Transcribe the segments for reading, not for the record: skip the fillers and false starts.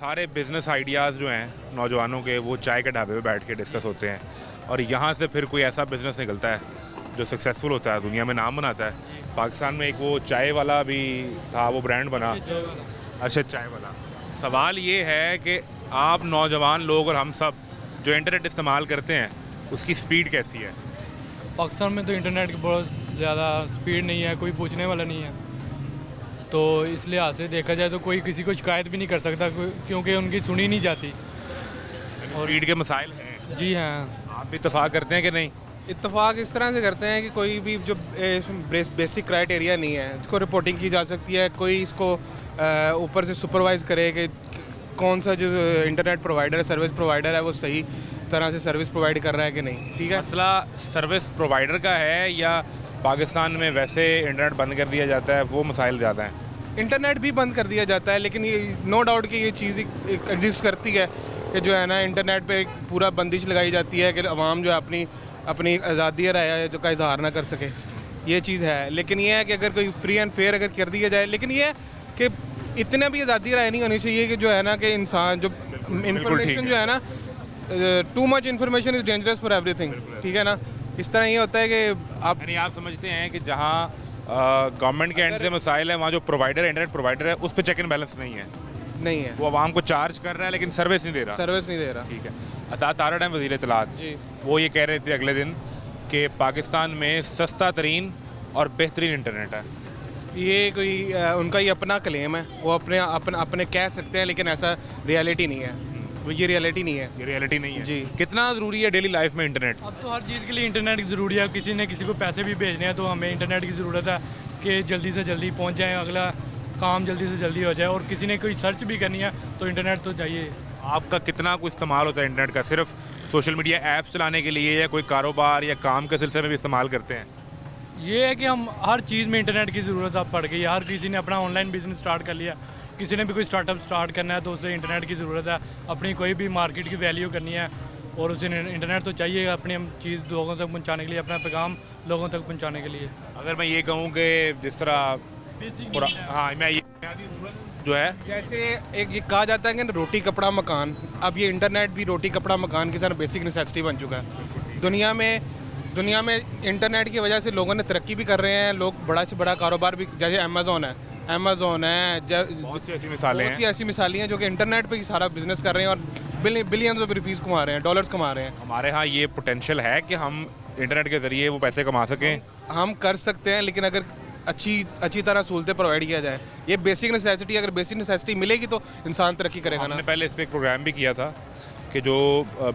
सारे business ideas जो हैं नौजवानों के वो चाय के ढाबे पे बैठ के डिस्कस होते हैं और यहाँ से फिर कोई ऐसा बिज़नेस निकलता है जो सक्सेसफुल होता है, दुनिया में नाम बनाता है। पाकिस्तान में एक वो चाय वाला भी था, वो ब्रांड बना, अर्शद चाय वाला। सवाल ये है कि आप नौजवान लोग और हम सब जो इंटरनेट इस्तेमाल करते हैं उसकी स्पीड कैसी है? पाकिस्तान में तो इंटरनेट की बहुत ज़्यादा स्पीड नहीं है, कोई पूछने वाला नहीं है। तो इस लिहाज से देखा जाए तो कोई किसी को शिकायत भी नहीं कर सकता क्योंकि उनकी सुनी नहीं जाती। और स्पीड के मसाइल हैं। जी हाँ। आप भी इत्तेफाक करते हैं कि नहीं? इत्तेफाक इस तरह से करते हैं कि कोई भी जो बेसिक क्राइटेरिया नहीं है, इसको रिपोर्टिंग की जा सकती है, कोई इसको ऊपर से सुपरवाइज़ करे कि कौन सा जो इंटरनेट प्रोवाइडर है, सर्विस प्रोवाइडर है, वो सही तरह से सर्विस प्रोवाइड कर रहा है कि नहीं। ठीक है, मसला सर्विस प्रोवाइडर का है या पाकिस्तान में वैसे इंटरनेट बंद कर दिया जाता है, वो मसाइल ज़्यादा हैं? इंटरनेट भी बंद कर दिया जाता है, लेकिन ये नो डाउट कि ये चीज़ एग्जिस्ट करती है कि जो है ना इंटरनेट पे एक पूरा बंदिश लगाई जाती है कि अवाम जो है अपनी आज़ादी राय जो का इजहार ना कर सके। ये चीज़ है, लेकिन ये है कि अगर कोई फ्री एंड फेयर अगर कर दिया जाए, लेकिन ये है कि इतना भी आज़ादी राय नहीं होनी चाहिए कि जो है ना कि इंसान जो इंफॉर्मेशन जो है ना, too much information is dangerous for everything. ठीक है ना, इस तरह ये होता है कि आप समझते हैं कि जहाँ गवर्नमेंट के एंड से मसाइल है, वहाँ जो प्रोवाइडर इंटरनेट प्रोवाइडर है उस पर चेक एंड बैलेंस नहीं है, वो आवाम को चार्ज कर रहा है लेकिन सर्विस नहीं दे रहा। ठीक है। अता तारड़ हैं वज़ीर इत्तलात जी, वो ये कह रहे थे अगले दिन कि पाकिस्तान में सस्ता तरीन और बेहतरीन इंटरनेट है। ये कोई उनका ये अपना क्लेम है, वो अपने कह सकते हैं, लेकिन ऐसा रियलिटी नहीं है। ये रियलिटी नहीं है जी। कितना ज़रूरी है डेली लाइफ में इंटरनेट? अब तो हर चीज़ के लिए इंटरनेट की ज़रूरी है। किसी ने किसी को पैसे भी भेजने हैं तो हमें इंटरनेट की ज़रूरत है कि जल्दी से जल्दी पहुंच जाएं, अगला काम जल्दी से जल्दी हो जाए। और किसी ने कोई सर्च भी करनी है तो इंटरनेट तो चाहिए। आपका कितना कुछ इस्तेमाल होता है इंटरनेट का? सिर्फ सोशल मीडिया ऐप्स चलाने के लिए या कोई कारोबार या काम के सिलसिले में भी इस्तेमाल करते हैं? ये है कि हम हर चीज़ में इंटरनेट की ज़रूरत अब पड़ गई है। हर किसी ने अपना ऑनलाइन बिजनेस स्टार्ट कर लिया, किसी ने भी कोई स्टार्टअप स्टार्ट करना है तो उसे इंटरनेट की ज़रूरत है। अपनी कोई भी मार्केट की वैल्यू करनी है और उसे इंटरनेट तो चाहिए अपनी चीज़ लोगों तक पहुंचाने के लिए, अपना पैगाम लोगों तक पहुंचाने के लिए। अगर मैं ये कहूँ कि जिस तरह मैं ये जो है, जैसे एक ये कहा जाता है कि रोटी कपड़ा मकान, अब ये इंटरनेट भी रोटी कपड़ा मकान की तरह बेसिक नेसेसिटी बन चुका है। दुनिया में इंटरनेट की वजह से लोगों ने तरक्की भी कर रहे हैं, लोग बड़ा से बड़ा कारोबार भी, जैसे अमेज़ोन है, बहुत सी ऐसी मिसालें हैं जो कि इंटरनेट पे ही सारा बिजनेस कर रहे हैं और बिलियंस ऑफ रुपीज़ कमा रहे हैं, डॉलर्स कमा रहे हैं। हमारे यहाँ ये पोटेंशियल है कि हम इंटरनेट के ज़रिए वो पैसे कमा सकें। हम कर सकते हैं, लेकिन अगर अच्छी तरह सहूलतें प्रोवाइड किया जाए। ये बेसिक नेसेसिटी, अगर बेसिक नेसेसिटी मिलेगी तो इंसान तरक्की करेगा ना। हमने पहले इस पर एक प्रोग्राम भी किया था कि जो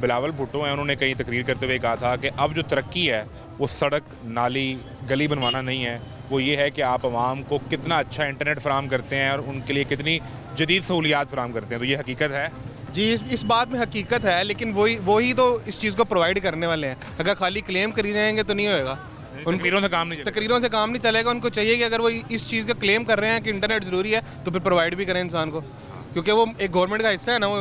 बिलावल भुट्टो हैं उन्होंने कहीं तकरीर करते हुए कहा था कि अब जो तरक्की है वो सड़क, नाली, गली बनवाना नहीं है, वो ये है कि आप आवाम को कितना अच्छा इंटरनेट फराहम करते हैं और उनके लिए कितनी जदीद सहूलियात फराहम करते हैं। तो ये हकीकत है जी, इस बात में हकीकत है, लेकिन वही तो इस चीज़ को प्रोवाइड करने वाले हैं। अगर खाली क्लेम करी जाएंगे तो नहीं होएगा, तकरीरों से काम नहीं चलेगा। उनको चाहिए कि अगर वो इस चीज़ का क्लेम कर रहे हैं कि इंटरनेट ज़रूरी है तो फिर प्रोवाइड भी करें इंसान को, क्योंकि वो एक गवर्नमेंट का हिस्सा है ना, वो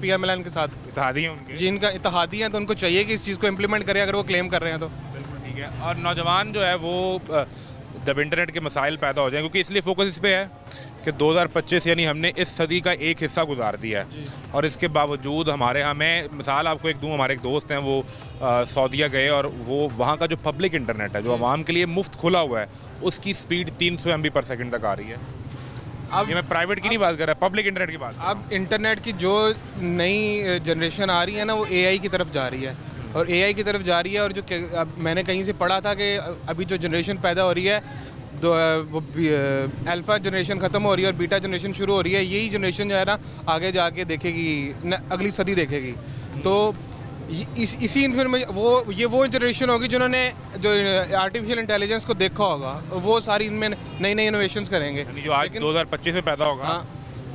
PMLN के साथ इत्तेहादी हैं उनके, जिनका इत्तेहादी हैं, तो उनको चाहिए कि इस चीज़ को इम्प्लीमेंट करें अगर वो क्लेम कर रहे हैं तो। बिल्कुल ठीक है। और नौजवान जो है वो जब इंटरनेट के मसाइल पैदा हो जाए, क्योंकि इसलिए फोकस इस पे है कि 2025 यानी हमने इस सदी का एक हिस्सा गुजार दिया है और इसके बावजूद हमारे यहाँ, मैं मिसाल आपको एक दूँ, हमारे एक दोस्त हैं वो सऊदीया गए और वो वहाँ का जो पब्लिक इंटरनेट है जो आवाम के लिए मुफ्त खुला हुआ है, उसकी स्पीड 300 MB/s तक आ रही है। अब ये मैं प्राइवेट की नहीं बात कर रहा, पब्लिक इंटरनेट की बात। अब इंटरनेट की जो नई जनरेशन आ रही है ना, वो AI की तरफ जा रही है और AI की तरफ जा रही है। और जो अब मैंने कहीं से पढ़ा था कि अभी जो जनरेशन पैदा हो रही है, वो अल्फ़ा जनरेशन ख़त्म हो रही है और बीटा जनरेशन शुरू हो रही है। यही जनरेशन जो है ना आगे जाके देखेगी, अगली सदी देखेगी। तो इसी इन्फॉर्मेशन वो जनरेशन होगी जिन्होंने जो आर्टिफिशियल इंटेलिजेंस को देखा होगा, वो सारी इनमें नई इनोवेशंस करेंगे। जो आज 2025 में पैदा होगा, हाँ,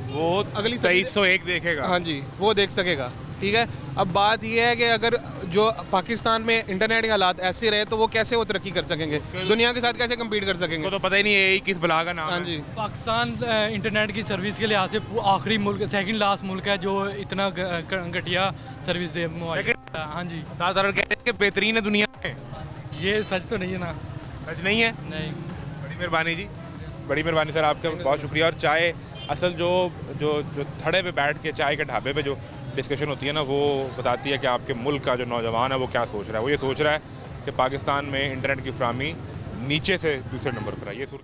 वो अगली 2301 देखेगा। हाँ जी, वो देख सकेगा। ठीक है, अब बात यह है कि अगर जो पाकिस्तान में इंटरनेट के हालात ऐसे रहे तो वो कैसे वो तरक्की कर सकेंगे, दुनिया के साथ कैसे कम्पीट कर सकेंगे? तो पता ही नहीं है किस बला का नाम है। हाँ जी, पाकिस्तान इंटरनेट की सर्विस के लिहाज से आखिरी मुल्क, सेकंड लास्ट मुल्क है जो इतना घटिया सर्विस दे। हाँ जी, बेहतरीन है दुनिया में। ये सच तो नहीं है ना? सच नहीं है? नहीं। बड़ी मेहरबानी जी, बड़ी मेहरबानी सर, आपका बहुत शुक्रिया। और चाय असल जो जो जो थड़े पे बैठ के चाय के ढाबे पे जो डिस्कशन होती है ना, वो बताती है कि आपके मुल्क का जो नौजवान है वो क्या सोच रहा है। वो ये सोच रहा है कि पाकिस्तान में इंटरनेट की फ्राहमी नीचे से दूसरे नंबर पर है। ये सूरत